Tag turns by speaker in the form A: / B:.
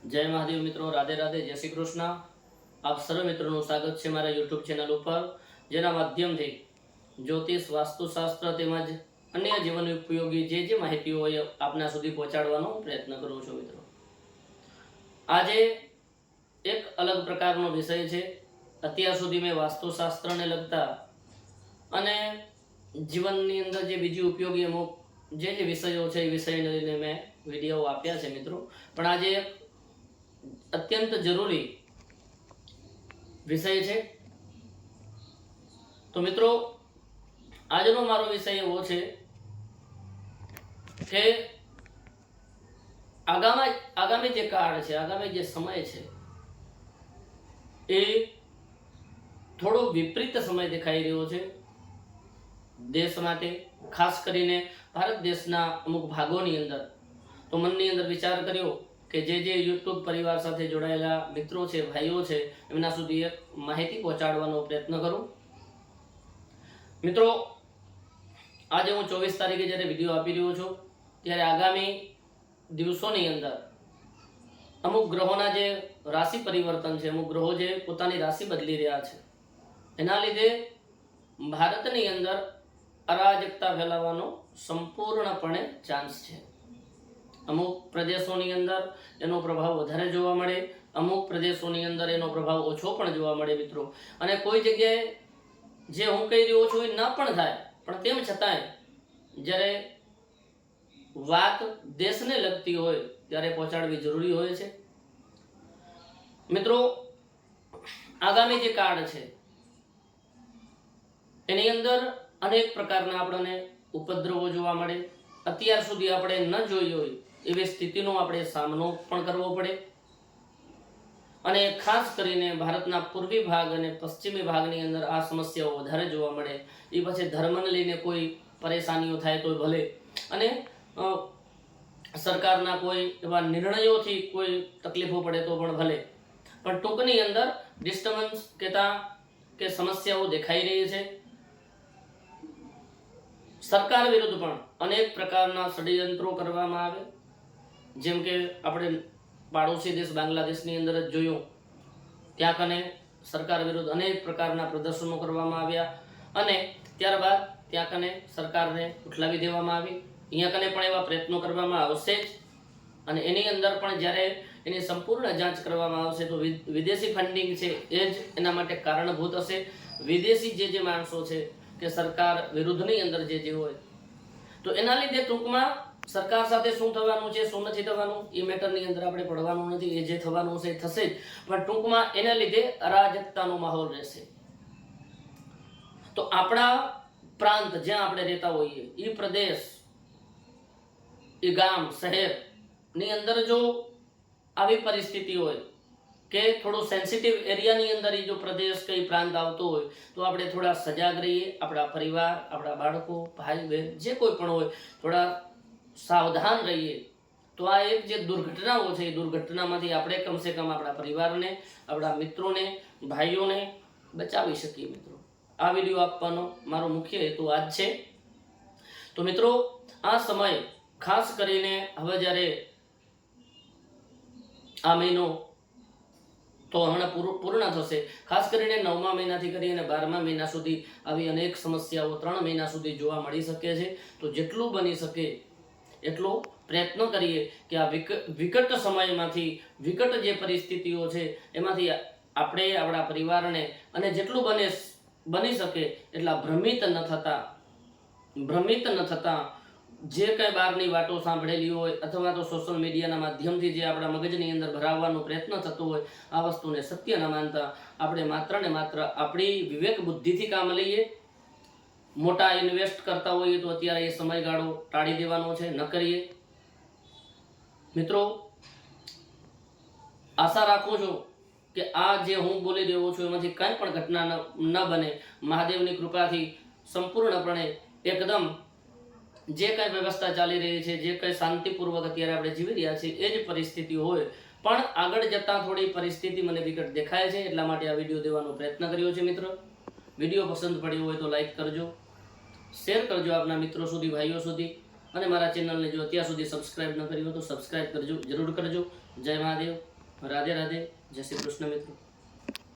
A: जय महादेव मित्रों, राधे राधे, जय श्री कृष्ण। आप सर्व मित्रों स्वागत है मारा यूट्यूब चैनल पर, जेना माध्यम थी ज्योतिष, वास्तुशास्त्र तेमज अन्य जीवन उपयोगी जे माहिती हो आपना सुधी पहोंचाडवानो प्रयत्न करूँ छूं। मित्रों, आज एक अलग प्रकारनो विषय है। अत्यार सुधी में वास्तुशास्त्र ने लगता अने जीवननी अंदर जे बीजी उपयोगी अमुक जे विषयों है, विषय ने लईने मैं विडियो आप्या छे मित्रों। पण आज अत्यंत जरूरी विषय है। तो मित्रों, आजनो मारो विषय एवो छे के आगामी जे काळ छे, आगामी जे समय छे ए थोड़ो विपरीत समय देखाई रह्यो छे देश माटे, खास करीने भारत देशना अमुक भागोनी अंदर। तो मननी अंदर विचार कर्यो के जे यूट्यूब परिवार साथे जोड़ायेला मित्रों छे, भाईओ छे, एमना सुधी एक माहिती पहोंचाडवानो प्रयत्न करूं। मित्रों, आज हूँ 24 तारीखे जयरे विडियो आपी रह्यो छुं त्यारे आगामी दिवसोनी अंदर अमुक ग्रहोना जे राशि परिवर्तन है, अमुक ग्रहो जे पोतानी राशि बदली रह्या छे, एना लीधे भारतनी अंदर अराजकता फैलावानो संपूर्णपणे चांस है। अमुक प्रदेशोनी अंदर एनो प्रभाव वधारे जोवा मळे, अमुक प्रदेशोनी अंदर एनो प्रभाव ओछो पण जोवा मळे मित्रों। अने कोई जग्याए जे हूँ कही रह्यो छुं ए न पण थाय, पण तेम छतांय ज्यारे वात देशने लगती होय त्यारे पहोंचाडवी जरूरी होय छे। मित्रों, आगामी जे काळ छे एनी अंदर अनेक प्रकारना आपणे उपद्रवो जोवा मळे। अत्यार सुधी आपणे न जोई होय एवी स्थितिनो आपणे सामनो पण करवो पड़े। अने खास करीने भारतना पूर्वी भाग अने पश्चिमी भागनी अंदर आ समस्याओ वधारे जोवा मळे। ए पछी धर्मने लईने कोई परेशानीओ थाय तो भले, अने सरकारना कोई एवा निर्णयोथी कोई तकलीफो पड़े तो पण भले, पण टूंकनी अंदर डिस्टर्बन्स कहता के समस्याओ देखाई रही है। सरकार विरुद्ध पण अनेक प्रकारना षड्यंत्रो करवामां आवे, जेम के आपणे पाड़ोशी देश बांग्लादेशनी अंदर ज जोयुं त्यां कने सरकार विरुद्ध अनेक प्रकारना प्रदर्शनो करवामां आव्या अने त्यारबाद त्यां कने सरकारने उठलावी देवामां आवी। अहींया कने पण एवा प्रयत्नो करवामां आवशे ज अने एनी अंदर पण ज्यारे एनी संपूर्ण जांच करवामां आवशे तो विदेशी फंडिंग छे ए ज एना माटे कारणभूत हशे। विदेशी जे माणसो छे के सरकार विरुद्धनी अंदर जे होय तो एना लीधे टूंकमां सरकार साथे शुं थवानुं छे, शुं नथी थवानुं ए मेटरनी अंदर आपणे पड़वानुं नथी। ए जे थवानुं छे थशे ज, पण टूंकमां एना लीधे अराजकतानो माहोल रहेशे। तो आपणा प्रांत ज्यां आपणे रहेता होईए ए प्रदेश, ए गाम, शहेरनी अंदर जो आवी परिस्थिति होय के थोड़ो सेंसिटिव एरियानी अंदर जो प्रदेश के प्रांत आवतो होय तो आपणे थोड़ा सजाग रहीए। आपणा परिवार, आपणा बाळको, भाई बहन जे कोई पण होय थोड़ा सावधान रहीए। तो आ एक जे दुर्घटनाओ छे दुर्घटनामांथी आपणे कम से कम आपणा परिवारने, आपणा मित्रोने, भाईओने बचावी शकीए। मित्रों, आ विडियो आपवानो मारो मुख्य हेतु आज छे। तो मित्रों, आ समय खास करीने हवे ज्यारे आ महीनो तो हमणा पूर्ण थशे, खास करीने 9मा महीनाथी करीने 12मा महीना सुधी आवी अनेक समस्याओ 3 महीना सुधी जोवा मळी शके छे। तो जेटલું बनी शके એટલો પ્રયત્ન કરીએ કે આ વિકટ સમયમાંથી, વિકટ જે પરિસ્થિતિઓ છે એમાંથી આપણે આપણા પરિવારને અને જેટલું બની શકે એટલા ભ્રમિત ન થતા જે કંઈ બહારની વાતો સાંભળેલી હોય અથવા તો સોશિયલ મીડિયાના માધ્યમથી જે આપણા મગજની અંદર ભરાવવાનો પ્રયત્ન થતો હોય આ વસ્તુને સત્ય ન માનતા આપણે માત્ર ને માત્ર આપણી વિવેક બુદ્ધિથી કામ લઈએ। मोटा इन्वेस्ट करता होइए तो अत्यारे ए समयगाळो टाळी देवानो छे, न करीए। मित्रों, आशा राखुं छुं के आ जे हूँ बोली रह्यो छुं एमांथी कांई पण घटना न बने। महादेवनी कृपाथी संपूर्णपणे एकदम जे कांई व्यवस्था चाली रही है, जे कांई शांतिपूर्वक अत्यारे आपणे जीवी रह्या छीए ए ज परिस्थिति होय, पण आगळ जता थोड़ी परिस्थिति मने विकट देखाय छे એટલા માટે આ વિડિયો દેવાનો પ્રયત્ન કર્યો છે। मित्र, विडियो पसंद पड्यो होय तो लाइक करजो, शेर करजो आपना मित्रों सुधी, भाईओ सुधी, અને મારા ચેનલને જો અત્યાર સુધી સબસ્ક્રાઇબ ન કરી હોય તો સબસ્ક્રાઇબ કરજો, જરૂર કરજો। જય મહાદેવ। રાધે રાધે. જય શ્રી કૃષ્ણ મિત્રો.